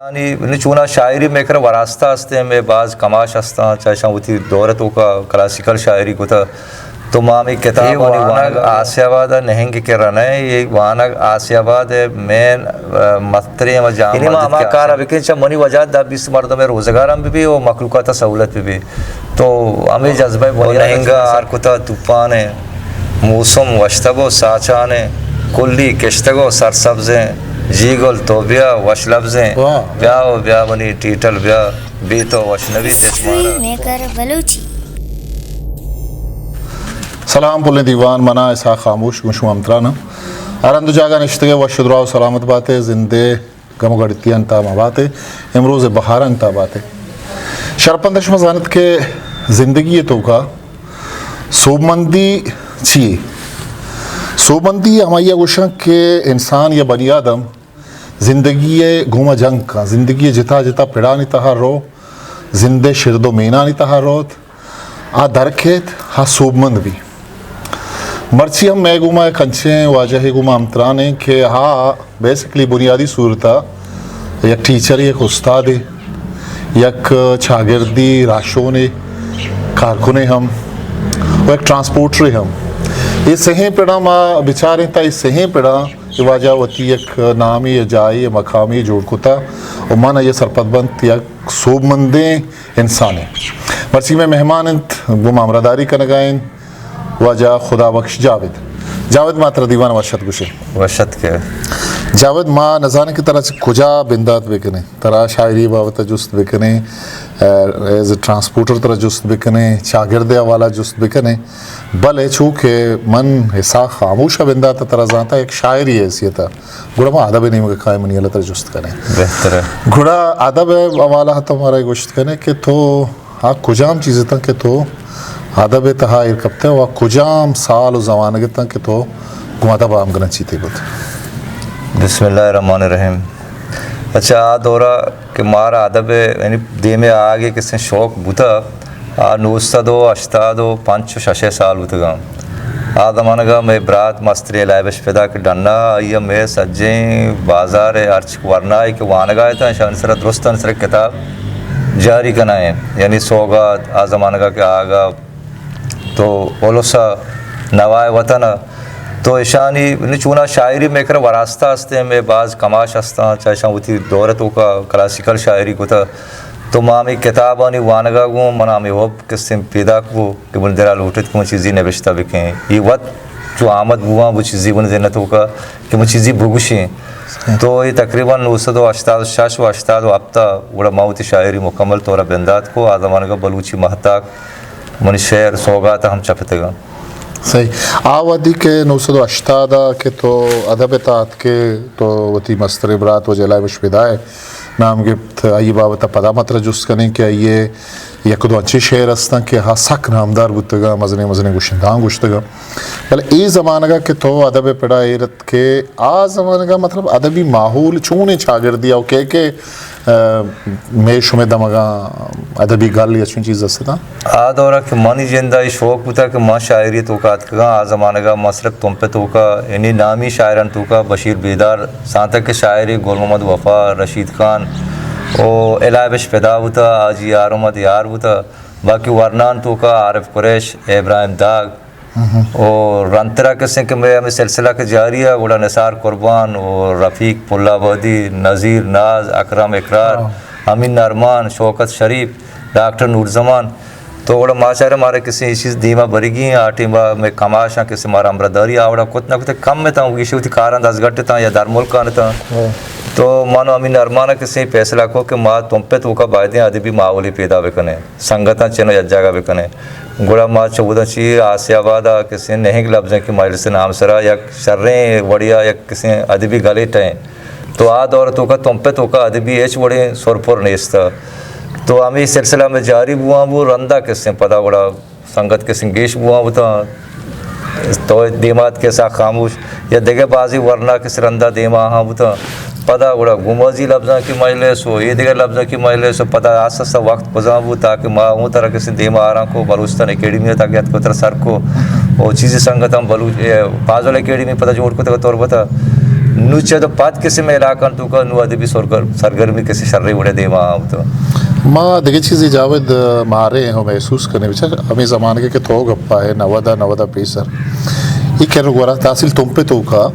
یعنی چونا شاعری میں کر وراستہ ہستے میں بعض کماش ہستا چاہے ہوتی دورتوں کا کلاسیکل شاعری کو تھا تو مامی کتاب وانگ آسیاباد نہنگ کے رنے یہ وانگ آسیاباد مین مستری و جامع یعنی ماما کارا بکن چا منی وجات دا 20 مردم روزگار ہم بھی اور مخلوقات سہولت بھی تو ہمیں جذبہ بنی نہنگا آرکتا طوفانے موسم وشتگو ساچانے کلی کشتگو سرسبزیں جیگل تو بیا وش لفظیں بیا و بیا بنی ٹیٹل بیا بی تو وشنوی تشمارا. سلام پلنے دیوان منا ایسا خاموش گوشو امترانا آرندو جاگا نشتگے و شدراو سلامت باتے زندے گمو گڑتی انتا مباتے امروز بہار انتا باتے شرپندش مزانت کے زندگی تو کا سوبمندی چیئے سوبمندی ہمائیہ گوشن کہ انسان یا بنی آدم زندگی گھوما جنگ کا زندگی جتا جتا پڑانی تہا رو زندے شرد و مینانی تہا روت آ درکھت ہا سوبمند بھی مرچی ہم میں گوما کنچیں واجہ گوما امترانے کہ ہاں بیسکلی بنیادی صورتا یک ٹیچر یک استاد یک چھاگردی راشونے کارکنے ہم و ایک ٹرانسپورٹر ہم یہ سہیں پیڑا ماں بچاریں تا یہ سہیں پیڑا یہ واجہ ہوتی ایک نامی یا جائی مقامی جوڑ کتا اور مانا یہ سرپت بند یک سوب مندیں انسانے مرسی میں مہمان انت وہ معامرداری کنگائیں واجہ خدا بخش جاوید ماں ترہ دیوان ورشت گوشے ورشت کے جاوید ماں نظانے کی طرح کجا بندات بکنے ترہ شاعری باوتا جست بکنے ایز ٹرانسپورٹر طرح جست بکنے چاگردے والا جست بکنے بلے چونکہ من حسا خاموشہ بنداتا طرح زانتا ایک شاعری حیثیتا گوڑا ماں عدب نہیں مگا قائم نہیں اللہ طرح جست کنے بہتر ہے گوڑا عدب والا ہتا ہمارا گوشت کنے کہ تو ہاں کجام چیزیں تا کہ تو عدب تہا ارکبتے و کجام سال و زمانگی تا کہ تو گماتا با ہم گنا چیتے گوت بسم اللہ الرحمن الرحیم. اچھا آ دورا کہ مارا ادب یعنی دی میں آگے کس نے شوق بوتا آ نوستا دو اشتا دو 5-6 سال بوتا گا آ زمانہ گا میں برات مستری لائبش پیدا کہ ڈننا آئیا میں سجیں بازار ارچ ورنا ہے کہ وانگا ہے تا شان سرہ درست انسر کتاب جاری کرنا ہے یعنی سوگات آ زمانہ گا کہ آگا تو اولوسا نوائے وطن تو ایشانی چونا شاعری میں کر وراستہ ہستے میں بعض کماش ہستا چاہے ہوتی دورتوں کا کلاسیکل شاعری کو تھا تو مامی کتابانی وانگا گوں منا ہمیں ہوب قسم پیدا کو کہ بن درہ لوٹت کہ من چیزی نبشتہ بکیں یہ وقت جو آمد بوان وہ چیزی بن زینتوں کا کہ من چیزی بگوشیں تو یہ تقریباً 986 و ہفتہ وڑا موتی شاعری مکمل طورہ بندات کو آزمانگا بلوچی محتاق من شعر سوگاتا ہم چپتے گا صحیح آوادی کے 980 کے تو ادب تات کے تو وتی مستر برات و جلائے بشپدائے نام گفت آئی بابتا پدا مطرح جست کریں کہ آئیے یک دو اچھی شعر ہستا کہ ہاں سک نامدار بودتا مزنے گوشندان گوشتا گا بل ای زمانہ گا کہ تو ادب پڑا ایرت کے آ زمانہ گا مطلب ادبی ماحول چونے چاگر دیا کہ میں شمیں دمگا ادبی گل یا چون چیز ہستا آ دورا کہ مانی جندائی شوق بوتا کہ ماں شاعری تو کا آ زمانہ گا مسرک تم پہ تو کا یعنی نامی شاعران تو کا بشیر بیدار سانتا کے شاعری گول محمد وفا رشید خان او الائبش پیدا ہوتا آجی آرمد یار ہوتا باقی ورنان تو کا عارف قریش ابراہیم داغ اور رنترہ کسیں کہ میں ہمیں سلسلہ کے جاری ہے گوڑا نثار قربان اور رفیق پلہ بودی نظیر ناز اکرم اقرار امین نرمان شوکت شریف ڈاکٹر نور زمان تو گوڑا ماشاءر ہمارے کسی چیز دیمہ بریگی ہیں آٹی میں کماشاں کسی مارا امرداری آوڑا کتنا کتے کم میں تا ہوں گیشی ہوتی کاران دس گھٹے تا یا در ملکان تا تو مانو امین نرمانہ کسی فیصلہ کو کہ ماں تم پہ تو کا بائدیں ادبی ماحولی پیدا بکنے سنگتاں چنو یجاگا بکنے گوڑا ماں چودہ چی آسیابادہ کسی نہنگ لفظیں کی مجلس نام سرا یا شریں وڑیا یا کسی ادبی گلے ٹائیں تو آ دور تو کا تم پہ تو کا ادبی ایچ وڑے سورپور نیستا تو ہمیں سلسلہ میں جاری بوان وہ رندہ کسی پدا گوڑا سنگت کسی گیش بوان ہوتا تو دیمات کے ساتھ خاموش یا دیگے بازی ورنہ کسی رندہ دیما ہاں ہوتا پدا گوڑا گمازی لفظاں کی مجلس ہو یہ دیگر لفظاں کی مجلس ہو پدا آسا سا وقت پزاں ہو تاکہ ماں ہوں طرح کسی دیما آران کو بلوچستان اکیڈمی تاکہ ات کو طرح سر کو وہ چیزی سنگت ہم بلوچ بازول اکیڈمی پدا جوڑ کو طور بتا نوچے تو پات کسی میں علاقہ تو کا نو ادبی سرگرمی کسی شرری اڑے دے وہاں تو ماں دیگه چیزی جاوید مارے ہیں محسوس کرنے بچا ہمیں زمانے کے تو گپا ہے نودا پیسر یہ کہہ رہا تحصیل تم پہ تو کا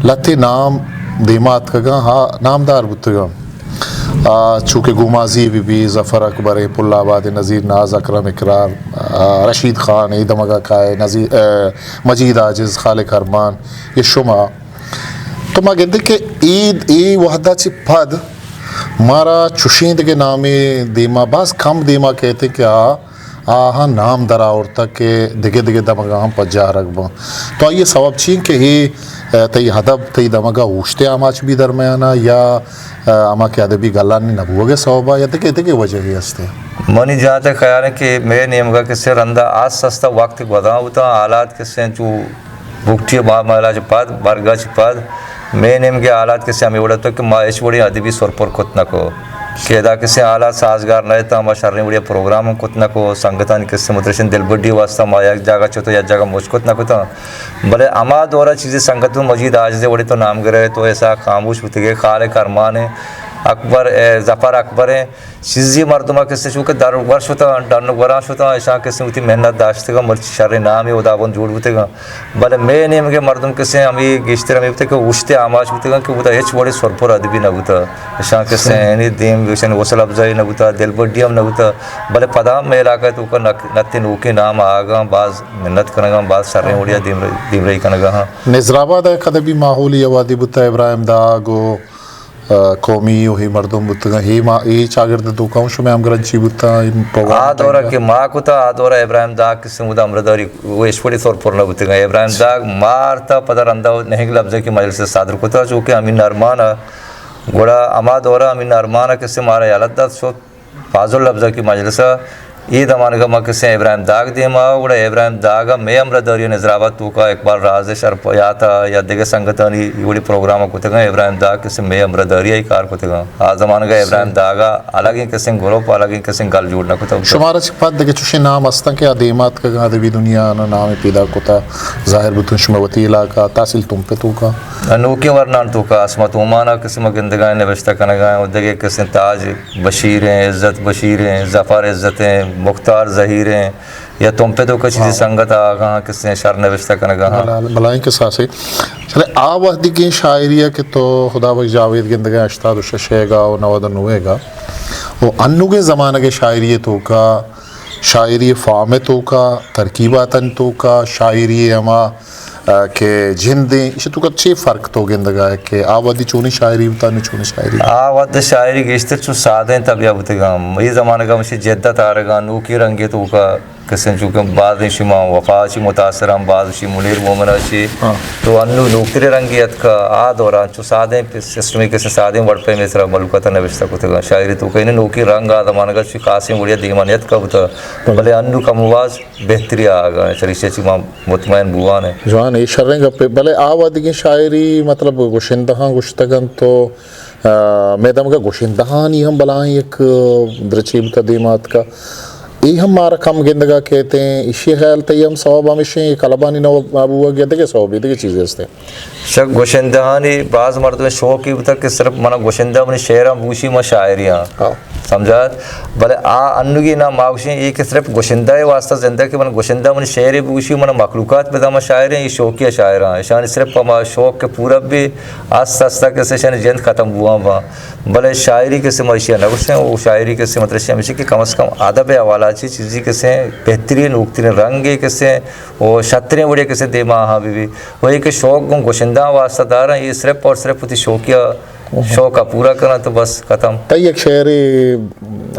لتے نام دیمات کا گا ہاں نامدار بتگا چونکہ گومازی بی ظفر اکبر پل آباد نذیر ناز اکرم اقرار رشید خان ایدمگا کائے نذیر مجید عاجز خالق ارمان یہ شما تو ماں کہتے کہ عید ای وحدہ چی پھد مارا چشیند کے نامی دیما بعض کم دیما کہتے کہ آہاں نام درا اور تک کہ دگے دمگا ہم پجا رکھبا تو یہ سبب چین کہ ہی تی حدب تی دمگا اوشتے آماچ بھی درمیانا یا آما کے ادبی گلانی نبوگے سببا یا دگے وجہ ہی ہستے منی جہاں تک خیال ہے کہ میں نیمگا کسی رندہ آج سستا وقت گودا ہوتا حالات کسی جو بکٹی مالا چپاد برگا چپاد میں نیم کے حالات کسی ہمیں اڑا تو کہ ما ایچ بڑی ادبی سور پر کتنا کو کہ ادا کسی حالات سازگار نہ تا ما شرنے بڑی پروگرام کتنا کو سنگتان کسی مدرشن دل بڑی واسطہ ما یک جگہ چھو یا جگہ موچ کتنا کو تا بلے اما دورہ چیزیں سنگتوں مجید آج دے بڑی تو نام گرے تو ایسا خاموش ہوتے گئے خالق ارمان ہے اکبر ظفر اکبر ہے چیزی مردمہ کسی چونکہ دارور شتا ڈانگوران شتا ایسا کسی ہوتی محنت داشتے گا مرچ شر نام ہے ادابون جوڑ ہوتے گا بلے میں نیم کے مردم کسی ہمیں گیشتر ہمیں ہوتے کہ اوشتے آماش ہوتے گا کہ وہ ہیچ بڑی سرپور ادبی نہ ہوتا ایسا کسی اینی دیم ویسن وصل افزائی نہ ہوتا دل بڑی ہم نہ ہوتا بلے پدام میں علاقہ تو کا نتی نوکی نام آگا بعض محنت کرنگا بعض شریں اڑیا دیم رہی کنگا ہاں نظرآباد ایک ادبی ماحولی آبادی بتا ابراہیم داغو قومی وہی مردم بتگا ہی چاگرد دوکاؤں شما ہم گرنچی بتا آدورا کہ ماں کو تا آدورا ابراہیم داغ کسی مدہ امرداری وہ اشپڑی طور پر نہ بتگا ابراہیم داغ مارتا پدر اندہ نہیں لفظہ کی مجلس سے صادر کو تا چونکہ امین ارمانا گوڑا اما دورا امین ارمانا کسی مارا یالت دا سو فاضل لفظہ کی مجلسہ یہ دمانے کا ماں کسی ابراہیم داغ دیما گوڑا ابراہیم داغا میں امرداری نظرآباد تو کا اقبال راز شرپ یا تا یا دیگه سنگتانی یہ پروگرام کو تگا ابراہیم داغ کسی میں امرداری ہی کار کو تگا آ زمانے کا ابراہیم داغا الگ ہی کسی گروپ الگ ہی کسی گل جوڑنا کو تا شمارا چپات دیگه چوشی نام ہستا کہ دیمات کا ادبی دنیا نام پیدا کو تا ظاہر بتون شموتی علاقہ تحصیل تم پہ تو کا نوکی ورنان تو کا اسمت عمانہ کسی مگندگائیں نوشتہ کنگائیں اور دیگه کسی تاج بشیر ہیں عزت بشیر ہیں ظفر عزت ہیں مختار ظہیر ہیں یا تم پہ تو کچھ چیزی سنگت آگاں کسی نے شر نوشتہ کنگا بلائیں کے ساتھ چلے آوہدی کی شاعریہ کہ تو خدا بخش جاوید گندگاں اشتاد و ششے گا و نواد نوے گا وہ انو کے زمانہ کے شاعریہ تو کا شاعری فام تو کا ترکیباتن تو کا شاعری اما کہ جھندیں اسے تو کا چھ فرق تو گندگا ہے کہ آوادی چونی شاعری بتانی چونی شاعری آواد شاعری گیشتر چون سادہ ہیں تب یا بتگا یہ زمانہ کا مجھے جدت آرگا نوکی رنگی تو کا کسن چونکہ بعض شما وفا چی متاثر ہم بعض شی منیر مومنہ چی تو انو نوکتر رنگیت کا آ دوران چو سادیں سسٹمی کسی سادیں وڑ پہ میسرہ ملکتا نوشتہ کو تگا شاعری تو کہیں نوکی رنگ آ زمانہ کا چی قاسم وڑیا دیمانیت کا بتا بلے انو کا مواز بہتری آگا چلیشہ چی مطمئن بوان ہے جوان یہ شرنگ پہ بلے آوادی کی شاعری مطلب گوشندہاں گوشتگن تو میں دم کا گوشندہاں ہی ہم بلائیں ایک درچیب کا دیمات کا یہ ہم مارا کم گندگا کہتے ہیں اسی خیال تی ہم ثواب ہمیشہ کلبانی نو ابوہ گیا دیکھے ثواب دیکھے چیزیں ہستے شک گوشندہانی بعض مرد میں شوق ہی بتا کہ صرف منا گوشندہ منی شعرہ بوشی ما شاعریاں سمجھات بلے انگی نا ماوشی یہ کہ صرف گوشندہ واسطہ زندہ کہ منا گوشندہ منی شعر بوشی منا مخلوقات پیدا ما شاعر ہیں یہ شوقیہ شاعر ہیں شان صرف ما شوق کے پورا بھی آستا آستا کسی شان جند ختم ہوا با بلے شاعری کسی مرشیہ نگوشتے ہیں وہ شاعری کسی مطرشیہ ہمیشہ کہ کم از کم عادب حوالہ چی چیزی کسی بہترین اکترین رنگے کسی وہ شتریں بڑے کسی دیما ہاں بھی وہی کہ شوق گوشندہ واسطہ دار ہیں یہ صرف اور صرف ہوتی شوقیہ شوق کا پورا کرنا تو بس ختم تی ایک شعری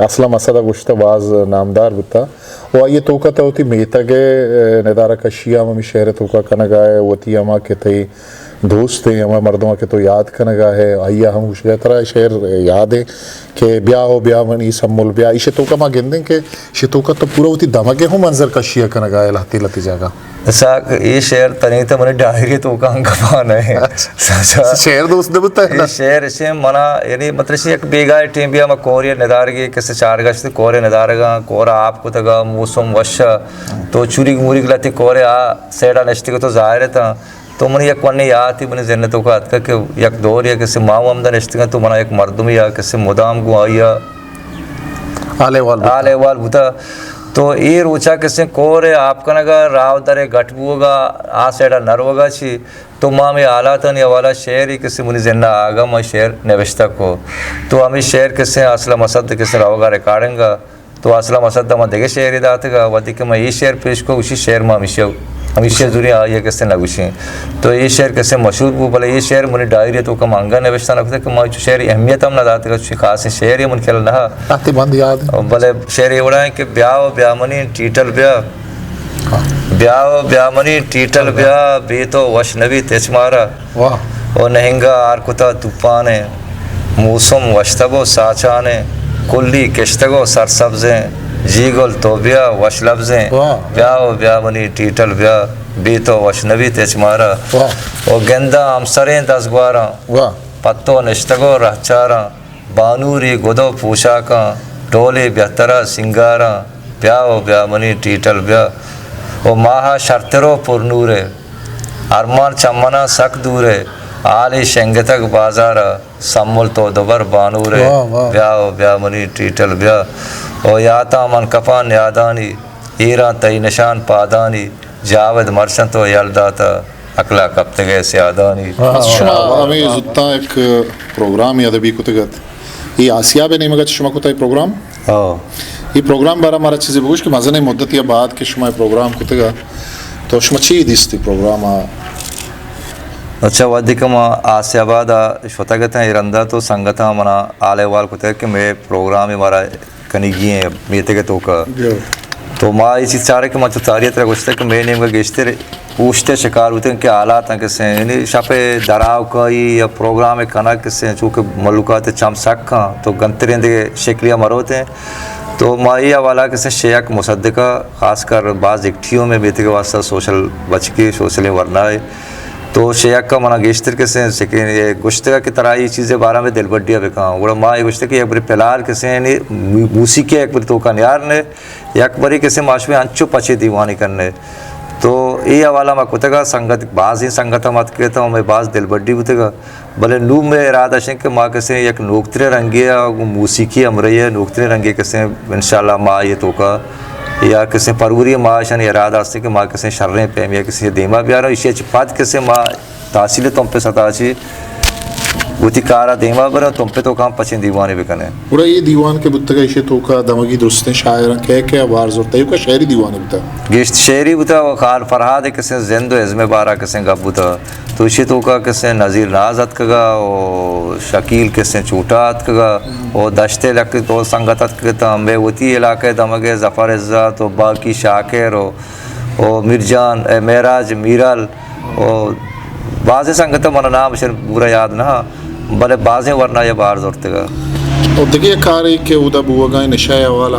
اصلا مسئلہ گوشتہ باز نامدار بتا وہ یہ توکہ تا ہوتی میتا گئے ندارہ کشیہ میں شعر توکہ کنگا ہے وطی اما کے تی دوست ہیں ہمیں مردوں کے تو یاد کنگا ہے آئیہ ہم کچھ گئے طرح شعر یاد ہے کہ بیا ہو بیا منی سمول بیا اسے توکہ ماں گندیں کہ اسے توکہ تو پورا ہوتی دمگے ہوں منظر کشیہ کنگا ہے لہتی لتی جاگا ایسا یہ شعر تنہی تا منی ڈائری تو کا انکفان ہے شعر دوست دے بتا ہے یہ شعر اسے منا یعنی مطلب ایک بیگائی ٹیم بیا میں کوری ندارگی کسی چارگشتی کوری ندارگا کورا آپ کو تگا موسم وشا تو چوری موری گلاتی کوری سیڈا نشتی کو تو ظاہر تھا تو من یک ونی یاد ہی من ذہن تو کا کہ یک دور یا کسی ماں آمدن اشتگا تو منا ایک مردم یا کسی مدام گو آیا آلے وال بوتا تو یہ روچا کسی کورے آپ کا نگا راو درے گھٹ بوگا آ سیڈا نر ہوگا چی تو ماں میں آلاتن یا والا شعر ہی کسی منی ذہن آگا میں شعر نوشتہ کو تو ہمیں شعر کسی اصلہ مسد کسی راو گا ریکارڈنگ گا تو اصلہ مسد میں دیکھے شعر داتا گا ودی کہ میں یہ شعر پیش کو اسی شعر میں ہمیشہ ضروری آئی ہے کسی نگوشیں تو یہ شعر کسی مشہور بو بلے یہ شعر منی ڈائری تو کم آنگا نوشتہ نکتا کہ میں شعر اہمیت ہم نہ داتا گا خاص شعر یہ من کھل نہا آتے بند یاد بلے شعر یہ بڑا ہے کہ بیاو بیامنی ٹیٹل بیامنی ٹیٹل بیا بی تو وشنوی تیچ مارا او نہنگا آرکتا توپانے موسم وشتگو ساچانے کلی کشتگو سرسبزیں جیگل تو بیا وش لفظیں بیاو بیامنی ٹیٹل بیا بی تو وشنوی تیچ مارا او گندہ امسریں دسگواراں پتو نشتگو رہچاراں بانوری گدو پوشاکاں ڈولی بہترا سنگاراں بیاو بیامنی ٹیٹل بیا او ماہا شرطرو پر نورے ارمان چمنا سک دورے آلی شنگتک بازارا سمول تو دوبر بانورے بیاو بیامنی ٹیٹل بیا او یاتا من کپان یادانی ایران تی نشان پادانی جاود مرشن تو یلداتا اکلا کپتگے سیادانی شما ہمیں زدتا ایک پروگرام یادبی کتگت یہ آسیا بے نیمگت شما کتا یہ پروگرام یہ پروگرام بارا ہمارا چیزیں بگوش کہ مزن مدت یا بعد کہ شما پروگرام کتگا تو شما چی دیستی پروگرام اچھا ودی کہ ما آسیا بعد شوتگتا ہے ایرندہ تو سنگتا منا آلے وال کتا کہ میں پروگرام ہمارا کنیگی ہیں میتے کے تو کا تو ماں اسی چارے کہ ماں تو تاریت رہ گوشتا ہے کہ میں نیم کا گیشتے پوچھتے شکار ہوتے ہیں کہ آلات ہیں کسے ہیں یعنی شاپے دراؤ کئی یا پروگرام کنا کسے ہیں چونکہ ملوکات چم سک ہیں تو گنترین دے شکلیاں مروتے ہیں تو ماں یہ حوالہ کسے شیعک مصدقہ خاص کر بعض اکٹھیوں میں بیتے کے واسطہ سوشل بچ کے سوشلیں ورنہ ہے تو شیعک کا منع گیشتر کسے ہیں سکین یہ گشتگا کی طرح یہ چیزیں بارہ میں دل بڑھیا بکاں گوڑا ماں یہ گشتگا کہ ایک بری پلال کسے ہیں موسیقی ایک بری توکا نیار نے یک بری کسے معاشوے انچو پچے دیوانی کرنے تو یہ حوالہ میں کتگا سنگت بعض ہی سنگتا مات کہتا ہوں میں بعض دل بڑھی بتگا بلے نو میں ارادہ شنگ کہ ماں کسے یک نوکترے رنگی موسیقی امرئی ہے نوکترے رنگی کسے انشاءاللہ ماں یہ توکا یا کسی پروری ماں شان ارادہ آستے کہ ماں کسی شرریں پیم یا کسی دیما بیارا اسی چپات کسی ماں تحصیل تم پہ ستا چی گوتی کارا دیما برا تم پہ تو کام پچین دیوانے بکنے اور یہ دیوان کے بتگا اسے تو کا دمگی درستیں شاعران کہہ آواز ہوتا ہے یہ کا شعری دیوانے بتا گیشت شعری بتا وہ خال فرحاد کسی زند و عزم بارا کسی گب بتا تو اسی تو کا کسی نظیر نازت کگا و شکیل کسی چوٹات کگا و دشتے لک تو سنگتت کتا ہمیں ہوتی علاقے دمگے ظفر عزت و باقی شاکر و مرجان میراج میرال و بعض سنگتا منا نام شر پورا یاد نہ بلے بعضیں ورنہ یہ بار زورتے گا اور دیکھئے کاری کہ اودا بوگائی نشای والا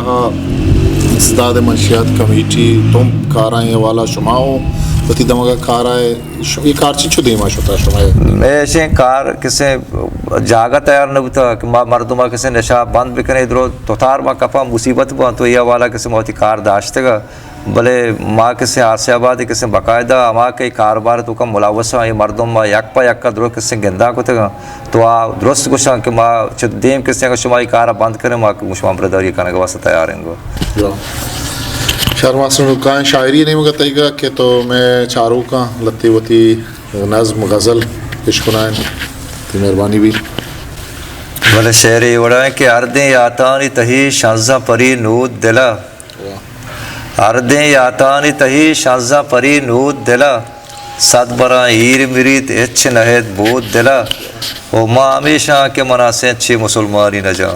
استاد منشیات کمیٹی تم کارائیں والا شماؤ بتی دمگا کارائے یہ کار چی چھو دیما شتا شمائے میں ایسے کار کسے جاگا تیار نہ بتا کہ مردمہ کسے نشا بند بکنے ادھرو توتار ماں کپا مصیبت با تو یہ والا کسے موتی کار داشتے گا بلے ماں کسی آسیا آبادی کسی باقاعدہ ماں کے کاروبار تو کا ملاوثہ یہ مردم ماں یک پا یک کا درست کسی گندہ کو تھے گا تو درست گوشاں کہ ماں چھت دیم کسی کا شما یہ کارا بند کریں ماں مشمام پرداری کرنے کے واسطہ تیار ہیں گو شرما سنوکان شاعری نہیں مگا تیگا کہ تو میں چاروں کا لتی وتی نظم غزل عشقنائن تی مہربانی بھی بلے شعر یہ وڑا ہے کہ اردیں یاتانی تہی شانزہ پری نود دلا اردیں یاتانی تہی شانزہ پری نود دلا صد برا ہیر مرید اچھ نہید بود دلا او ماں ہمیشہ کے منا سینچے مسلمانی نہ جا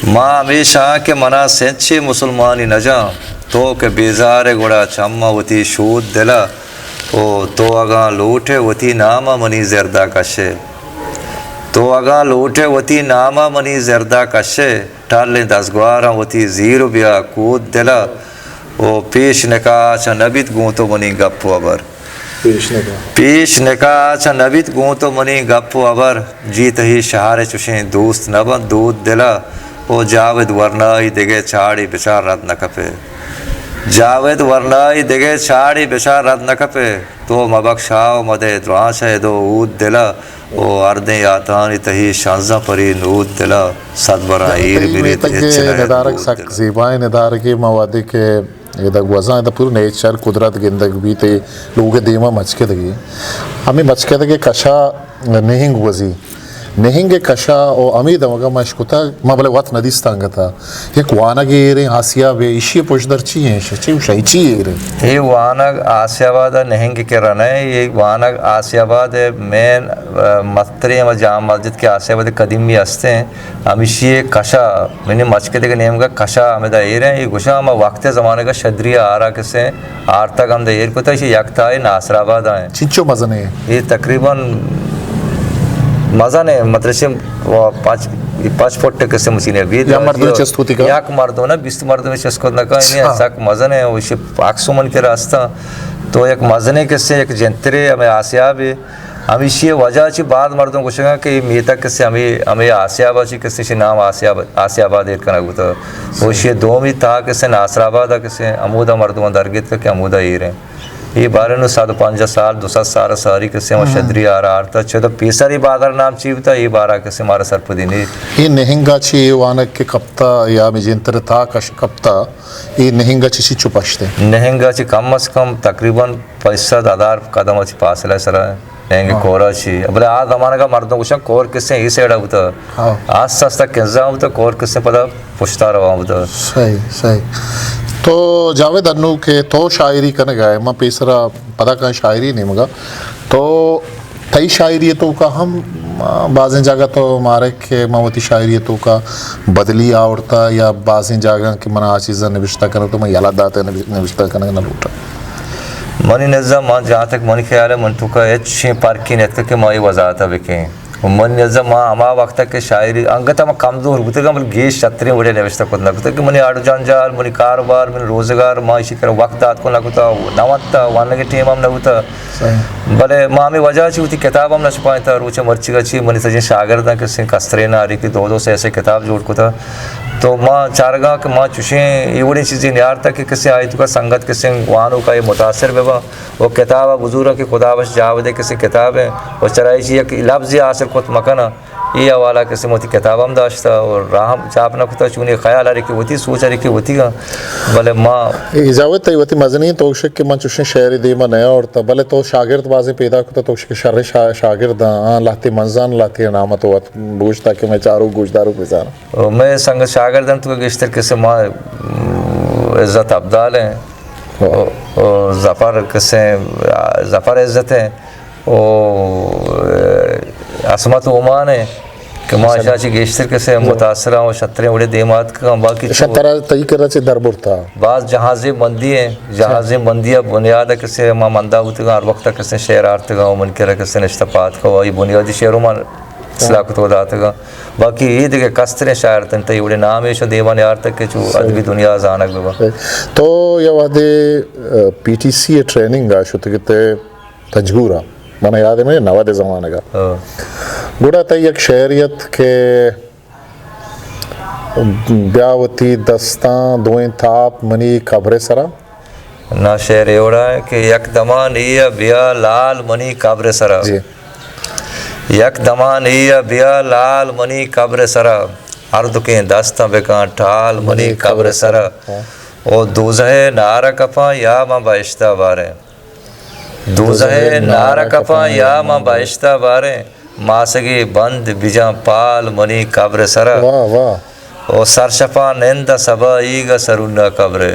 ماں ہمیشہ کے منا سینچے مسلمانی نہ جا تو کہ بیزار گوڑا چمہ وتی شود دلا او تو اگاں لوٹے وتی نامہ منی زردہ کشے تو اگاں لوٹے وتی نامہ منی زردہ کشے ٹالیں دسگوارا وتی زیر بیا کود دلا او پیش نکاح چا نبیت گوں تو منی گپو ابر پیش نکاح چا نبیت گوں تو منی گپو ابر جیت ہی شہار چوشیں دوست نبن دود دلا او جاود ورنائی دگے چاڑی بچار رد نہ کپے جاوید ورنائی دگے چھاڑی بشار رد نکپے تو مبخشاو مدے دعاش ہے دو اود دلا او اردیں آتانی تہی شانزہ پری نود دلا صد برا ایر بیریت اچھلائے ندارک سک زیبائیں ندارکی موادی کے یہ دا گوزاں دا پور نیچر قدرت گندگ بھی تے لوگ دیما مچکے دگی ہمیں مچکے دگے کشا نہنگ وزی نہنگ کشا او امید مگا مشکوتا مبلے وات ندیستانگا تھا یک وانا گیریں آسیا بے اشی پوش در چی ہیں چی وشای چی گیریں یہ وانگ آسیا آباد نہنگ کے رن ہے یہ وانگ آسیا آباد مین مستری و جامع مسجد کے آسیا آباد قدیمی ہستے ہیں ہمیشی کشا میں نے مچکے دے نیم کا کشا ہمیں دا ایر ہیں یہ گوشا ہم وقت زمانے کا شدری آرہ کسے آر تک ہم دا ایر کو تا یہ یکتا ہے ناصر آباد آئیں چنچو مزنے یہ تقریباً مزہ نہیں مدرسے پانچ فٹ کسے مسینے بھی یا مردوں چستوتی کا یک مردوں نا 20 مردوں میں چسکوت نکا انہیں ایسا مزن ہے ویسے پاکسو من کے راستہ تو ایک مزنے کسے ایک جنترے ہمیں آسیاب ہے ہمیشی وجہ چی بعد مردوں کو شکا کہ میتا کسے ہمیں آسیابا چی کسے چی نام آسیاباد ایک کنا گوتا ویسے دومی تا کسے ناصر آبادا کسے امودہ مردوں درگیت کا کہ امودہ ایر ہیں یہ بارے نو 150 سال 200 سال ساری کسے ہم شدری آرہ آرتا چھو تو پیسری بادر نام چیوتا یہ بارہ کسے ہمارا سرپدینی یہ نہنگا چی وانک کے کپتا یا مجنتر تا کش کپتا یہ نہنگا چی چی چپشتے نہنگا چی کم از کم تقریباً 500,000 قدم چی فاصلہ سرا ہے نہنگی کورا چی بلے آج زمانہ کا مردوں کو شک کور کسے ہی سیڑا ہوتا آج سستا کنزا ہوتا کور کسے پتا پشتا روا ہوتا صحیح تو جاوید انو کے تو شاعری کنے گئے ماں پیسرا پتا کہاں شاعری نہیں مگا تو تئی شاعریتوں کا ہم بعضیں جگہ تو ہمارے کہ موتی شاعریتوں کا بدلی آورتا یا بعضیں جگہ کہ منع چیزیں نوشتہ کرنا تو میں یالات داتے نوشتہ کرنا نہ لوٹا منی نظام جہاں تک منی خیال ہے من تو کا اچھی پارکی نیت کر کے مائی وضاحتہ بکیں من نظام ہما وقت کے شاعری انگتا میں کمزور ہوتا ہے کہ گیش شتری وڑے نوشتہ کرنا ہوتا ہے کہ منی آڑو جانجال منی کاروبار منی روزگار ماں اسی طرح وقت دات کو نکتا نوانتا واننے کے ٹیم ہم نہ ہوتا بلے ماں ہمیں وجہ چی ہوتی کتاب ہم نہ چھپائیں تھا روچے مرچی کا چی منی تجھیں شاگردہ کسی کسترے نہ آری کی دو سے ایسے کتاب جوڑ کو تھا تو ماں چارگاہ کہ ماں چوشیں یہ بڑی چیزیں نیار تھا کہ کسی آیتوں کا سنگت کسی وانوں کا یہ متاثر بے با وہ کتاب بزرگوں کی خدا بش جاودے کسی کتاب ہے وہ چرائی چی ایک لفظ آصر کت مکنا یہ حوالہ کسی موتی کتاب ہم داشتا اور راہم چاپنا کتا چونی خیال آ رہی کہ ہوتی سوچ آ رہی کہ ہوتی گا بلے ماں اجاوت تی وتی مزنی توشک کہ من چوشیں شعری دیما نیا ہوتا بلے تو شاگرد بازی پیدا کتا توشک شر شاگرد لاتی منزان لاتی نامت وقت بوجھتا کہ میں چاروں گوشداروں پیزانا میں سنگ شاگردن تو گشتر کسی ماں عزت عبدال ہیں ظفر کسی ظفر عزت ہیں عصمت عمان ہے کہ ماں شاچی گیشتر کسے متاثرہ و شتریں اڑے دیمات کا باقی شترہ تئی کر رہا چی دربور تھا بعض جہازیں بندی ہیں جہازیں بندیاں بنیاد کسے ماں مندہ ہوتے گا ہر وقت کسے شعر آرتے گا منکرہ کسے نشتپات کا وہی بنیادی شعروں ماں سلاکت ہو داتے گا باقی یہ دیکھے کستریں شاعر تن تئی اڑے نام ایشو دیوان یار تک کہ چو ادبی دنیا زانک ببا تو یہ وعدے پی ٹی سی ٹریننگ گا شو تکتے تجگورا مانا یاد ہے میں نواد زمانے کا گوڑا تا یک شعریت کے بیاوتی دستان دوئیں تاپ منی قبر سرا نا شعر ایوڑا ہے کہ یک دمان ایا بیا لال منی قبر سرا یک دمان ایا بیا لال منی قبر سرا عرض کے دستان بکان ٹھال منی قبر سرا او دوزہ نارا کفا یا ماں باشتہ بارے دوزہ نارا کفا یا ماں باشتہ بارے ماسگی بند بجان پال منی قبر سرا او سرشپا نند سبا ایگا سرونا قبرے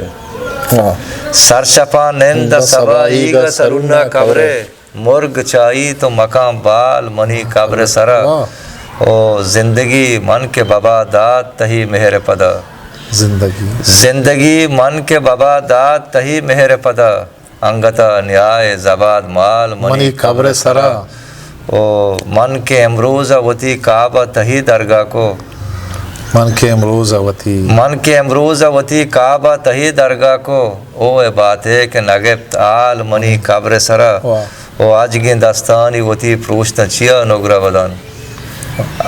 سرشپا نند سبا ایگا سرونا قبرے مرگ چاہی تو مقام بال منی قبر سرا او زندگی من کے بابا داد تہی مہر پدا زندگی من کے بابا داد تہی مہر پدا انگتا نیائے زباد مال منی قبر سرا او من کے امروز وتی کعبہ تہی درگاہ کو من کے امروز وتی کعبہ تہی درگاہ کو او بات ہے کہ نگب آل منی قبر سرا او آجگین دستانی وتی پروشتا چیا نگرہ بدن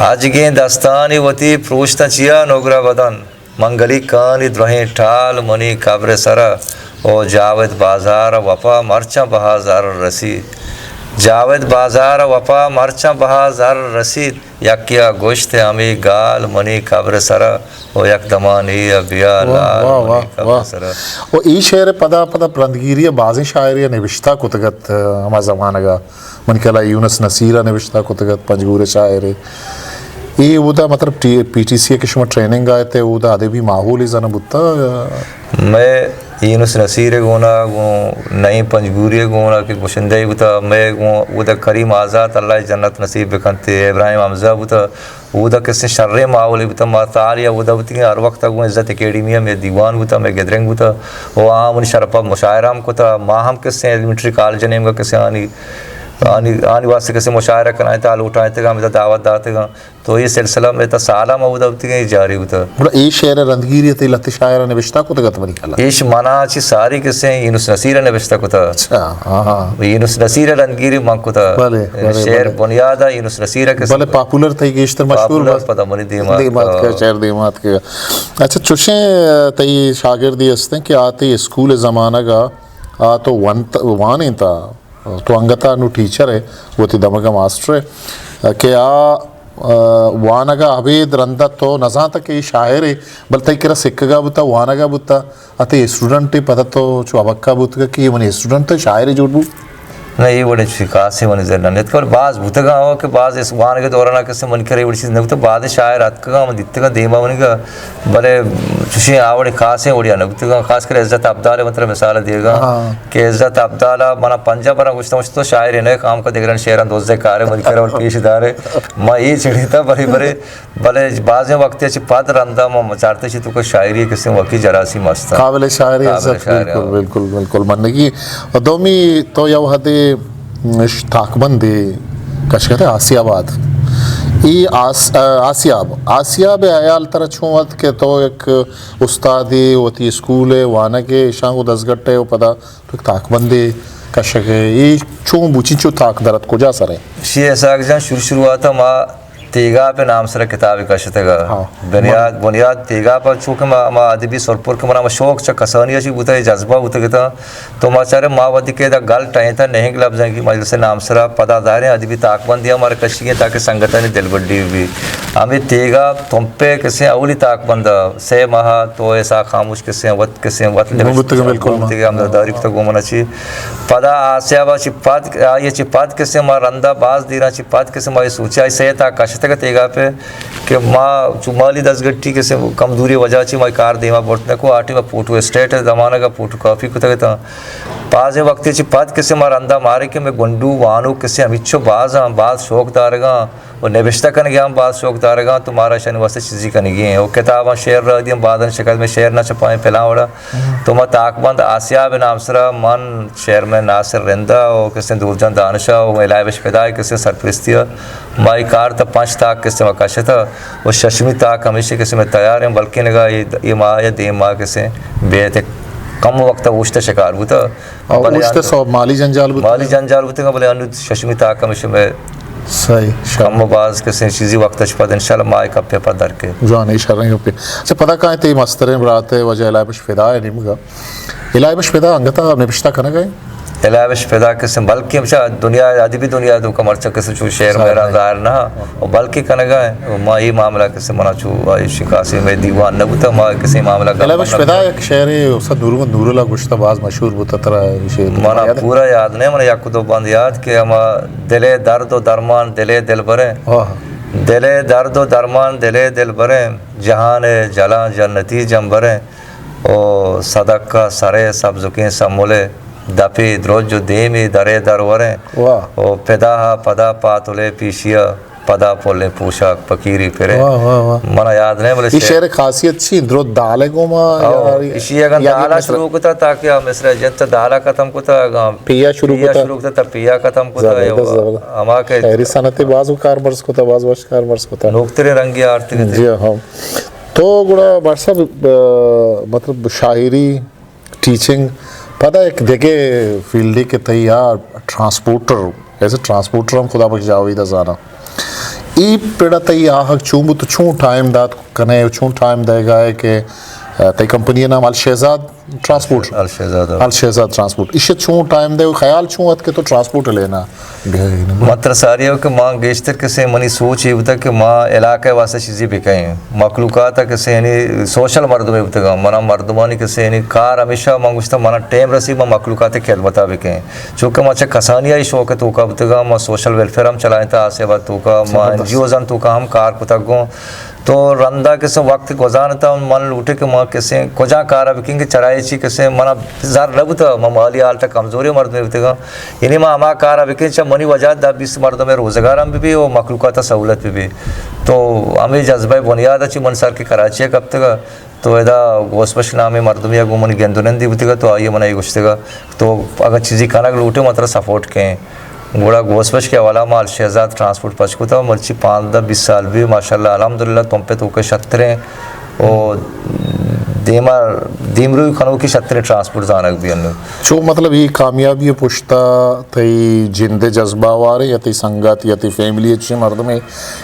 آجگین دستانی وتی پروشتا چیا نگرہ بدن منگلی کانی درہیں ٹھال منی قبر سرا او جاوید بازار وفا مرچاں بہازار رسید جاوید بازار وفا مرچاں بہازار رسید یکیا گوشت ہمیں گال منی قبر سرا او یک دمانی بیا لال منی قبر سرا. و ای شعر پدا بلندگیری بعضی شاعری نوشتہ کتگت ہما زمانہ گا من کلا یونس نصیرہ نوشتہ کتگت پنجگور شاعری ای اودا مطلب پی ٹی سی کے شما ٹریننگ آئے تھے اودا ادبی ماحول زنہ بتا میں یونس نصیر گونا نئی پنجگوری گونا کہ گوشندے بتا میں اودا کریم آزاد اللہ جنت نصیب بکنتے ابراہیم حمزہ بتا اودا کسی شر ماحول بتا ما تعالی اودا بتا کہ ہر وقت گو عزت اکیڈمیا میں دیوان بتا میں گیدرنگ بتا وہ عام ان شرپا مشاعرہ ہم کتا ما ہم کسی ایلیمنٹری کالج نیم کا کسی آنی واسطے کسی مشاعرہ کرائیں تھا لوٹائیں تھے گا میں دعوت داتے گا تو یہ سلسلہ میں تا سالہ مودا ہوتی گئی جاری ہوتا. ای شعر رندگیری تی لتی شاعرہ نوشتہ کتگت منی کلا ایش مانا چی ساری کسی یونس نصیر نوشتہ کتا یونس نصیر رندگیری من کتا شعر بنیادہ یونس نصیر کسی بلے پاپولر تھی گیشتر مشہور پاپولر پتا منی دیمات کا شعر دیمات کا. اچھا چوشیں تی شاگردی ہستے ہیں کہ آتی اسکول زمانہ گا تو وانی تا تو انگتا نو ٹیچر ہے وہ تی دمگا ماسٹر ہے کہ وانگا عبید رندہ تو نزان تک یہ شاعر ہے بلتا کرا سکگا بتا وانگا بتا آتے اسٹوڈنٹ پتہ تو چو ابکا بتا کہ یہ منی اسٹوڈنٹ شاعر جوڑ بو نہیں یہ بڑے شکاسی منی ذرنا نیت کر بعض بھوتگا ہو کہ بعض اس وانگا دورنا کسی من کرے بڑی چیز نبتا بعض شاعر اتکگا من دیتگا دیما منی گا بلے چوشی آوڑی خاصیں وڑیا نبتا خاص کر عزت عبدالہ مطلب مثال دیے گا کہ عزت عبدالہ منا پنجا برا گوشتا مجھ تو شاعر ہے کام کا دیکھ شعران دوزے کارے من کرے اور پیش دارے ما یہ چڑھی تھا بلے بعض وقت چی پاد رندہ ما مچارتے چی تو کوئی شاعری کسی وقی جراسی مستا قابل شاعری عزت بالکل منگی دومی تو یو حدی تاکبندی کش کہتے ہیں آسیہ آباد ای آسیاب عیال ترہ چھوت کہ تو ایک استادی ہوتی اسکول ہے وانا کے شاہ کو دس گھٹے ہو پدا تو ایک تاکبندی کش ہے ای چون بوچی چو تاک درد کجا سر ہے شیع ایسا کہ جان شروع آتا ما تیگا پہ نام سر کتابی کشتے گا بنیاد تیگا پر چونکہ ما ادبی سرپور کے منا شوق چا کسانی اچھی بوتا ہے جذبہ ہوتا گتا تو ما چارے ما ودی کے دا گل ٹائیں تھا نہیں لفظ ہیں کہ مجلس سے نام سر پدا دار ہیں ادبی تاکبندی ہمارے کشی ہیں تاکہ سنگتانی دل بڑی بھی ہمیں تیگا تم پہ کسی اولی تاکبندہ سے ماہ تو ایسا خاموش کسی ہیں وقت کسی ہیں وقت لگتے ہم داری کتا گومنا چی پدا آسیابا چی پاد آئیے چی پاد کسی ما رندہ باز دیرا چی پاد کسی ما یہ سوچا سے تا کشتے گا تیگا پہ کہ چو مالی دس گھٹی کسی کم دوری وجہ چی مائی کار دیما بورتنے کو آٹی میں پوٹو اسٹیٹ ہے زمانہ کا پوٹو کافی کتا گتا پازے وقتی چی پاد کسی ما رندہ مارے کہ میں گنڈو وانو کسی ہمیچو باز ہاں باز شوق دارے گا وہ نوشتہ کرنے گیا ہم بعض شوق دارے گا تمہارا شان واسطے چیزی کرنے گئے ہیں وہ کتاباں شعر رہ دیں بعد شکل میں شعر نہ چھپائیں پھیلاں وڑا تو میں تاکبند آسیہ بن نامسرہ من شعر میں ناصر رندہ اور کسی دور جان دانشہ اور الہی بش پیدائی کسی سرپرستیہ مائی کار تا 5 تاک کسی میں کاشت تھا وہ ششمی تاک ہمیشہ کسی میں تیار ہیں بلکہ نگاہ یہ ماہ یا دیم ماہ کسی بیت کم وقت اوشتہ شکار ہوتا اوشتہ سو مالی جنجال ہوتا بلے انو ششمی تاک ہمیشہ میں صحیح کم باز کسی چیزی وقت چھپا انشاءاللہ مائی کپ پہ پر در کے جوانی شرنگ پہ اچھا پتہ کہاں تے مسترین براتے وجہ الہی بش فدا ہے نہیں مگا الہی بش فدا انگتا نبشتہ کھنا گئے الہی بش فدا کسی بلکہ ہمشہ دنیا ادبی دنیا تو کمرچہ کسی چو شعر میرا ظاہر نہ اور بلکہ کھنا گئے ما یہ معاملہ کسی منا چو شکاسی میں دیوان نہ بوتا ما کسی معاملہ الہی بش فدا ایک شعر ہے اسد نور اللہ گشتہ باز مشہور بوتا ترہ منا پورا یاد نہیں منا یک دو بند یاد کہ ہما دلے درد و درمان دلے دل برے دلے درد و درمان دلے دل برے جہان جلان جنتی جنبرے او صدقہ سرے سبزکیں سمولے دپی دروج جو دیمی درے دروریں او پدا پدا پاتولے پیشیا پدا پولے پوشاک پکیری پھرے منا یاد نہیں بلے یہ شعر خاصیت چھی درود دالے گوما اسی اگر دالا شروع کتا تاکہ مصر جنت دالا ختم کتا پیا شروع کتا تا پیا ختم کتا ہما کے خیری سنتی بازو کارمرز کتا باز وش کارمرز کتا نوکتری رنگی آرتی کتا جی ہاں تو گوڑا بارسا مطلب شاعری ٹیچنگ پتہ ایک دیکھے فیلڈی کے تیار ٹرانسپورٹر ایسے ٹرانسپورٹر ہم خدا بخش جاوید ازانا ای پیڑا تی آہک چون بو تو چون ٹائم داد کنے چون ٹائم دے گا ہے کہ تئی کمپنی نام الشہزاد ٹرانسپورٹ الشہزاد الشہزاد ٹرانسپورٹ اس چوں ٹائم دے خیال چوں ات کے تو ٹرانسپورٹ لینا مطلب ساری ہو کہ ماں گیشتر کسے منی سوچ یہ ہوتا کہ ماں علاقے واسطے چیزیں بکیں مخلوقات کسے یعنی سوشل مردم ہوتا گا منا مردمانی کسے یعنی کار ہمیشہ ماں گوشتا منا ٹیم رسی ماں مخلوقات خدمتہ بکیں چونکہ ماں کسانیہ ہی شوق ہے تو کا ہوتا گا ماں سوشل ویلفیئر ہم چلائیں تھا آسے بات تو کا ماں این جی اوز تو کا ہم کار کتا گوں تو رندہ کسے وقت گزارتا من لوٹے کہ ماں کسے کجا کارا بکیں گے چرائے چی کسے منا زار لگتا ماں مالی حالتا کمزوری مرد میں ہوتے گا یعنی ماں ہما کارا بکیں چاہ منی وجہ دا 20 مردوں میں روزگار ہم بھی اور مخلوقات سہولت بھی تو ہمیں جذبہ بنیاد اچھی منصر کی کراچی ہے کب تک تو ادا گوسپش نامی مردم یا گمنی گندونندی ہوتی گا تو آئیے منہ یہ گوشتے گا تو اگر چیزی کھانا لوٹے مطلب سپورٹ کہیں گوڑا گوسپش کے حوالہ میں الشہزاد ٹرانسپورٹ پچ کو تھا مرچی 15-20 سال بھی ماشاءاللہ الحمدللہ تم پہ تو کے شتریں اور دیمروی خانوں کی شتریں ٹرانسپورٹ زانک بھی انہوں چو مطلب یہ کامیابی پشتا تی جند جذبہ وارے یا تی سنگت یا تی فیملی اچھی مردم ہے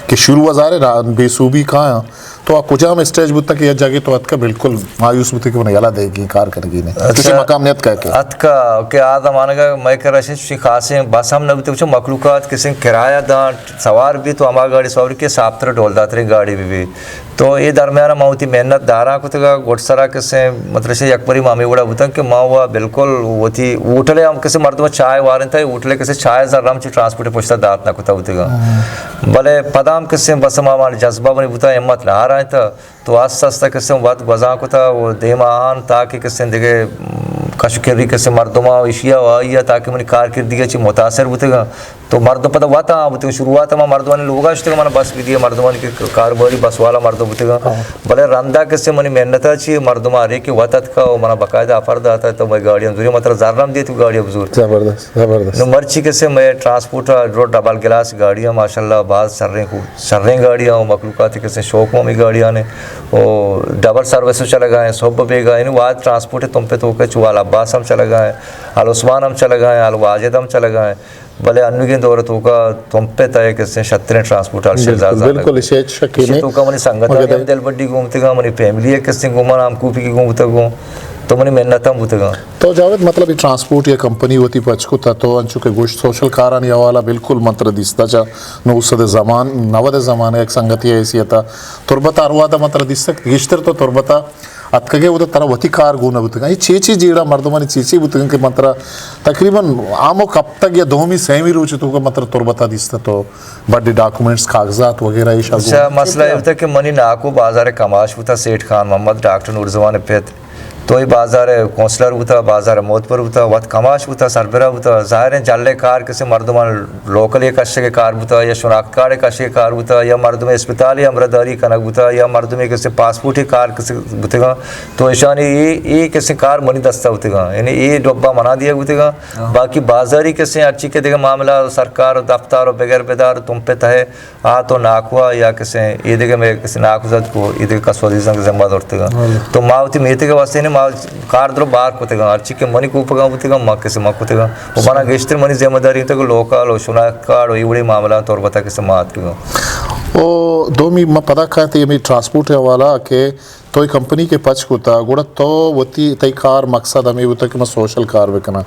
کہ شروع وزارے بے صوبی کہاں تو آپ کجا میں اسٹیج بودتا کہ یہ جاگے تو ات کا بالکل مایوس بودتا کہ وہ یلا دے گی کار کرگی نہیں کسی مقام نیت کہہ کے ات کا کہ آدھا مانا گا میں کر رہا چی خاصے بس ہم نبیتے کچھ مخلوقات کسی کرایہ دان سوار بھی تو ہمارا گاڑی سواری کے ساپتر ڈول داترے گاڑی بھی تو یہ درمیانہ ماں ہوتی محنت دارا کو تگا گوٹ سرا کسے مطلب سے یک بری مامی بڑا ہوتا کہ ماں ہوا بالکل ہوتی اوٹلے ہم کسی مردمہ چائے وارن تھا اوٹلے کسی چائے زرام چی ٹرانسپورٹ پوچھتا دات نہ کتا ہوتے گا بلے پدام کسی بس ماں جذبہ بنی ہوتا احمد نہ آ رہا تھا تو آستا آستا کسی وقت گزاں کو تھا وہ دیما آن تاکہ کسی دیکھے کشکری کسی مردمہ اشیاء آئیا تاکہ منی کارکردگی چی متاثر ہوتے گا تو مردم پتہ واتا ہوتے گا شروعات میں مردمانی لوگا شتے گا مانا بس بھی دیا مردمانی کی کاروباری بس والا مردم ہوتے گا بلے رندہ کسی منی محنتا چی مردم آرے کی وطت کا وہ مانا بقاعدہ افرد آتا ہے تو میں گاڑیاں دوری مطلب زرنم دیتی گاڑیاں بزور زبردست مرچی کسی میں ٹرانسپورٹ روڈ ڈبل گلاس گاڑیاں ماشاءاللہ بعض سرریں گاڑیاں مخلوقاتی کسی شوقوں میں گاڑیاں نے وہ ڈبل سروسوں چلے گئے ہیں صبح بے گئے یعنی واحد ٹرانسپورٹ ہے تم پہ تو کہ چوال عباس ہم چلے گئے ہیں العثمان ہم چلے گئے ہیں الواجد ہم چلے گئے ہیں بلے انوگی دور تو کا تم پہ تائے کسی شتریں ٹرانسپورٹ الشہزاد بالکل اسے شکینے تو کا منی سنگتا ہم دل بڑی گھومتے گا منی فیملی ہے کسی گھومنا ہم کوپی کی گھومتے گوں تو منی محنت ہم ہوتے گا تو جاوید مطلب ٹرانسپورٹ یا کمپنی ہوتی پچ کو تھا تو انچو کے گوشت سوشل کارانی حوالہ بالکل مطلب دیستا چا نوسد زمان نود زمان ایک سنگتی ایسی تھا تربتا اروا دا مطلب دیستا گشتر تو تربتا اتکے وہ ترا وتی کار گونا بتگا یہ چیچی جیڑا مردمانی چیچی بتگا کہ مطلب تقریباً عامو کب تک یا دومی سیمی روچ تو کا مطلب تربتا دیستا تو بڑی ڈاکومنٹس کاغذات وغیرہ یہ شاگو اچھا مسئلہ یہ ہوتا ہے کہ منی ناکو بازار کماش ہوتا سیٹھ خان محمد ڈاکٹر نورزوان پیت تو یہ بازار کونسلر ہوتا بازار موتبر ہوتا وقت کماش ہوتا سربراہ ہوتا ظاہر ہے جلے کار کسی مردمان لوکل ایک اشے کے کار ہوتا یا شناخت کارڈ ایک اشے کے کار ہوتا یا مردم اسپتال یا امرداری کنک ہوتا یا مردم کسی پاسپورٹ ہی کار کسی ہوتے گا تو ایشانی یہ کسی کار منی دستہ ہوتے گا یعنی یہ ڈبہ منا دیا ہوتے گا باقی بازاری کسی اچھی کے دیکھے معاملہ سرکار دفتر بغیر بیدار تم پہ تھے آ تو ناکوا یا کسی یہ دیکھے میں کسی ناکوزت کو یہ دیکھے کسوازیزن کے ذمہ دورتے گا تو ماں ہوتی میتے کے واسطے نہیں کار درو بار کوتے گا اچھی کے منی کو پگا ہوتے گا ماں کسی ماں کوتے گا وہ مانا گیشتر منی ذمہ داری ہوتے گا لوکل و شناخت کارڈ و یہ بڑی معاملہ اور بتا کسی ماں آتے گا او دومی میں پتہ کہتے ہیں یہ ٹرانسپورٹ حوالہ کہ تو یہ کمپنی کے پچ کو تھا گوڑا تو وتی تی کار مقصد ہمیں ہوتا کہ میں سوشل کار بکنا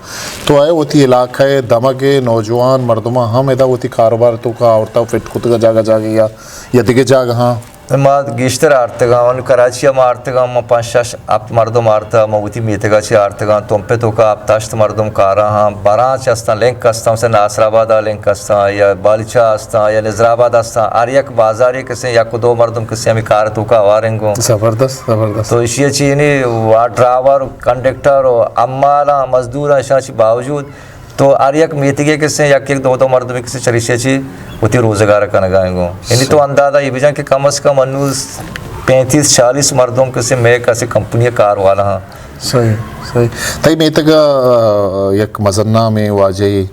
تو آئے وتی علاقہ دمگے نوجوان مردمہ ہم ادا وتی کاروبار تو کا عورتہ فٹ کتا جاگا جاگے یا دیگے جاگا ہاں ما گیشتر آرتے گا ان کراچی ہم آرتے گا ما 5-6 آپ مردم آرتا ما وتی میتے گا چی آرتے گا تم پہ تو کا آپ تاشت مردم کارا ہاں برانچ ہستا لنک ہستا سے ناصر آباد لنک ہستا یا بالچا ہستا یا نظر آباد ہستا آر یک بازاری کسی یا کو دو مردم کسی ہمیں کار تو کا آواریں گو زبردست زبردست تو اسی چی یعنی ڈرائیور کنڈکٹر و عمالہ مزدور اشیاء چی باوجود تو آر یک میتگے کسی یک ایک دو مرد میں کسی چریشے چی ہوتی روزگار کا نگائیں گو یعنی تو اندازہ یہ بھی جان کہ کم از کم انوز 35-40 مردوں کسی میں کسی کمپنی کار والا ہاں صحیح صحیح تائی میتگا یک مزنہ میں واجہی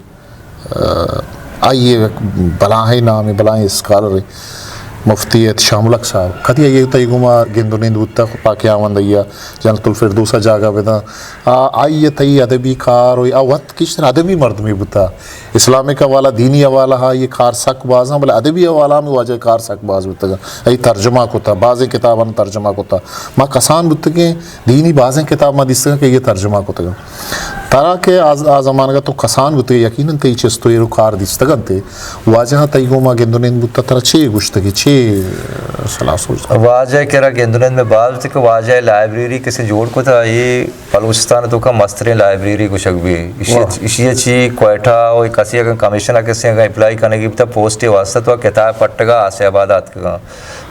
آئیے بلاہیں نام بلاہیں اسکالر مفتی احتشام الحق صاحب کدی یہ تیگما گندونین بوتا پاکی آمد ایا جنت الفردوسا جاگا بدا آئی تئی ادبی کار ہوئی وقت کشتر ادبی مردمی بوتا اسلامک حوالہ دینی حوالہ ہا یہ کار سک باز ہاں بلے ادبی حوالہ میں واجہ کار سک باز بوتا گا ای ترجمہ کتا بعض کتاباں ترجمہ کتا ما کسان بوتا کہ دینی بعض کتاب ما دیستا کہ یہ ترجمہ کتا گا تارا کہ آزمان گا تو کسان بوتا یقیناً تی چیز تو یہ رو کار دیستا گا تے واجہ تیگما گندونین بوتا ترا چے گوشتگی چے صلاح سوچ واجہ کرا گندونین میں بات تھی کہ واجہ لائبریری کسی جوڑ کو تھا یہ بلوچستان تو کا مسترین لائبریری کو شک بھی اسی چی کوئٹہ اور کسی اگر کمیشنہ کسی اگر اپلائی کرنے کی بھی پوسٹی واسطہ تو کتاب پٹگا آسے آبادات کا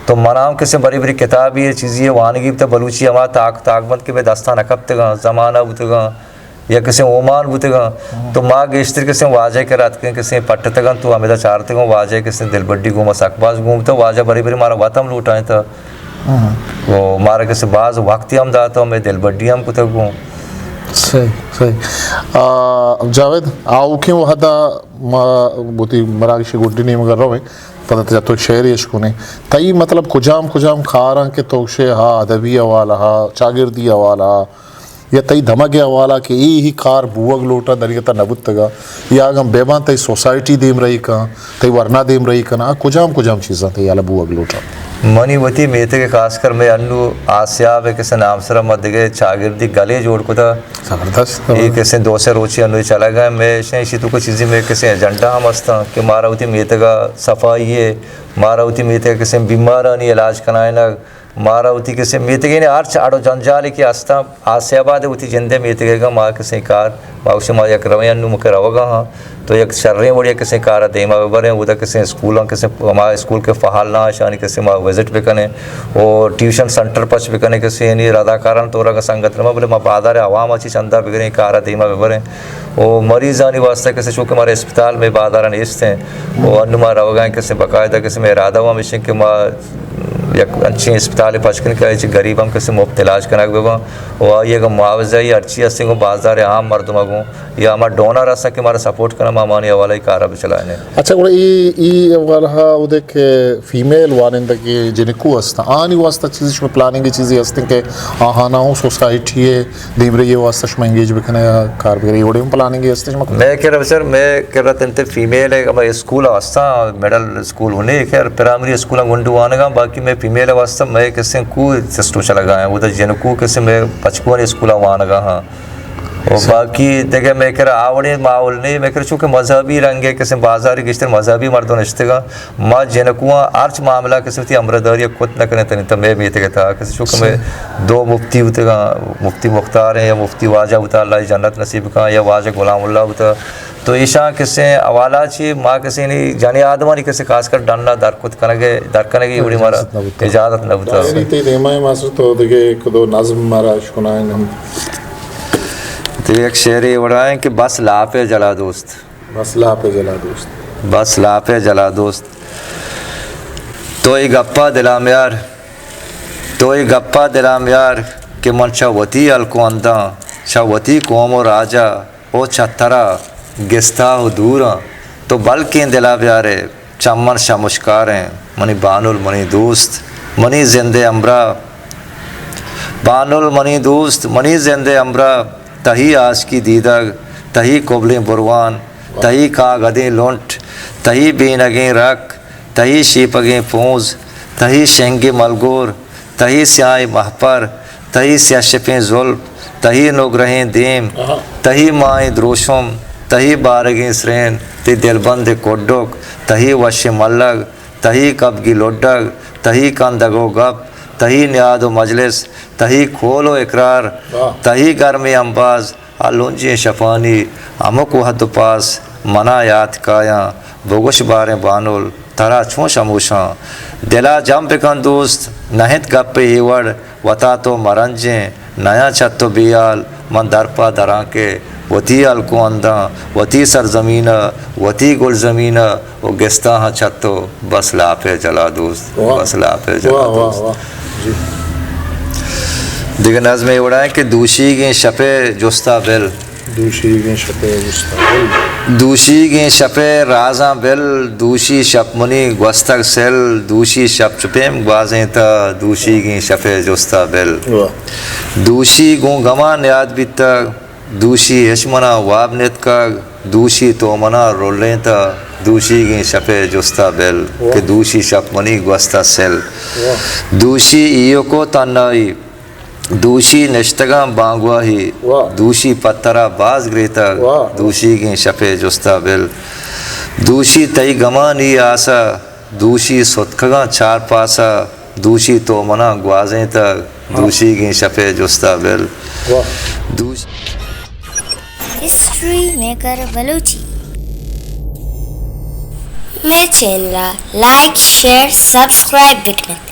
تو منام کسی بڑی بڑی کتاب یہ چیزی ہے وہاں کی بلوچی ہما تاک بند کے بے داستان اکبتے گا زمانہ بوتے گا یا کسی عمان بوتے گا تو ماں گیشتر کسی واجہ کرات کے کسی پٹتے گا تو ہمیں چارتے گا واجہ کسی دل بڈی گھوما سکباز گھومتا واجہ بڑی بڑی مارا وطم لوٹائیں تھا وہ مارا کسی بعض وقتی ہم داتا ہوں میں دل بڈی ہم کتے گھوم صحیح صحیح جاوید آؤ کیوں وحدہ بوتی مراکشی گوڈی نہیں مگر رہے پتہ جاتا تو شعری عشقونے تائی مطلب کجام کھاراں کے توکشے ہا ادبی حوالہ ہا چاگردی حوالہ ہا یا تئی دھمک حوالہ کہ ہی کار بوگ لوٹا دریتا نبت گا یا اگر بیبان تئی سوسائٹی دیم رہی کہاں تئی ورنہ دیم رہی کہاں کجام چیزاں تئی یالا بوگ لوٹا منی وتی میتے کے خاص کر میں انو آسیاب ہے کسی نام سرہ مد دگے چاگردی گلے جوڑ کو تھا زبردست یہ کسی دو سے روچی انو چلا گئے میں اسی تو کچھ چیزیں میں کسی ایجنڈا ہم ہستا کہ مارا ہوتی میتے کا صفائی ہے مارا ہوتی میتے کا کسی بیمارانی علاج کنائے نا مارا ہوتی کسی میتے گئے آرچ آڑو جنجالی کی آستا آسیاباد ہوتی جندے میتے گئے گا ماں کسی کار باوشی ماں یک روی انو مکہ رو گا ہاں تو یک شرریں بڑی کسی کارا دیما ببریں وہ دا کسی اسکولوں کسی ہمارے اسکول کے فعال نہ آشانی کسی ماں وزٹ بکنے اور ٹیوشن سنٹر پچ بکنے کسی یعنی راداکاران تو رہا سنگت نما بلے ماں بادار عوام اچھی چندہ بگریں کارا دیما ببریں وہ مریضانی واسطہ کسی چونکہ ہمارے اسپتال میں باداران ایستے ہیں وہ انو ماں رو گئے کسی باقاعدہ کسی میں ارادہ ہوا مشن کہ ماں یک اچھی اسپتال پچکن کا ایچی غریب ہم کسی مفت علاج کنک بگا وہ آئیے گا معاوضہ یا ارچی ہستے گا بازار عام مردم گوں یا ہمارا ڈونر ہستا کہ ہمارا سپورٹ کرنا مامانی حوالہ ہی کارا بھی چلائنے اچھا گوڑا ای حوالہ او دیکھ فیمیل وانندگی جنکو ہستا آنی واسطہ چیزی شما پلاننگی چیزی ہستے کہ آہانا ہوں سوسائٹی ہے دیم رہی ہے واسطہ شما انگیج بکنے کار بگرے اوڑے ہم پلاننگی ہستے شما میں کہہ رہا بچر میں کہہ رہا تنتے فیمیل ہے ہمارے اسکول ہستا میڈل اسکول ہونے خیر پرائمری اسکول گنڈو آنے گا باقی میں فیمیل واسطہ میں کسی کو سسٹو چلا گا ہے وہ تو جنکو کسی میں پچکوانی اسکول آنے گا ہاں اور باقی دیکھے میں کہہ رہا آوڑی ماحول نہیں میں کہہ رہا چونکہ مذہبی رنگ ہے کسی بازاری گشتر مذہبی مردوں نشتے گا ماں جنکوان آرچ معاملہ کسی ہوتی امرداری کت نہ کرنے تنی تو میں بیتے گا تھا کسی چونکہ میں دو مفتی ہوتے گا مفتی مختار ہیں یا مفتی واجہ ہوتا اللہ جنت نصیب کا یا واجہ غلام اللہ ہوتا تو ایشاں کسی حوالہ چی ماں کسی نہیں جانی آدمانی کسی خاص کر ڈننا درکنے کی بڑی مارا اجازت نہ ہوتا ہے تی دیمائی ماسر تو دیکھے ایک دو نظم مارا شکنائیں ہم تو ایک شعری بڑھائیں کہ بس لاپے جلا دوست بس لاپے جلا دوست بس لاپے جلا دوست توئی گپا دلام یار توئی گپا دلام یار کہ من شاوتی الکوانداں شاوتی قوم و راجہ او چھترا گستا ہو دوراں تو بلکہ دلا پیارے چمن شا مشکاریں منی بان المنی دوست منی زندے امرا بان المنی دوست منی زندے امرا تہی آس کی دیدگ تہی قبلیں بروان تہی کاغدیں لونٹ تہی بینگیں رکھ تہی شیپگیں پونز تہی شنگ ملگور تہی سیاہ محپر تہی سیاشپیں ظلم تہی نگرہیں دیم تہی مائیں دروشم تہی بارگیں سرین تی دل بند کوڈک تہی وش ملگ تہی کبگی لوڈگ تہی کندگو گپ تہی نیاد و مجلس تہی کھول و اقرار تہی گرمی امباز الونجی شفانی امک و حد پاس منا یاد کایاں بگش باریں بانول ترا چھوں شموشاں دلا جم بکن دوست نہت گپ ہیوڑ وطا تو مرنجیں نیا چھت تو بیال من درپا دراں کے وتی الکو انداں وتی سرزمینہ وتی گل زمینہ وہ گستاں ہاں چھتو بس لاپے جلا دوست بس لاپے جلا دوست دیگر نظمیں اڑائیں کہ دوشی گیں شپے جستا بل دوشیگین شپے گستاول دوشیگین شپے رازاں بل دوشی شپ منی گوستگ سل دوشی شپ چپیم گوازیں تا دوشیگین شپے جوستا بل دوشی گوں گمان یاد بیتا دوشی ہشمنا وابنت کا دوشی تو منا رولیں تا دوشیگین شپے جوستا بل کہ دوشی شپ منی گوستا سل دوشی ایو کو تنائی دوشی نشتگاں بانگواہی دوشی پترہ باز گریتا دوشیگین شپے جوستا بل دوشی تئی گمانی آسا دوشی ستکگاں چار پاسا دوشی تو منا گوازیں تا دوشیگین شپے جوستا بل ہسٹری میکر بلوچی میرے channel like share subscribe button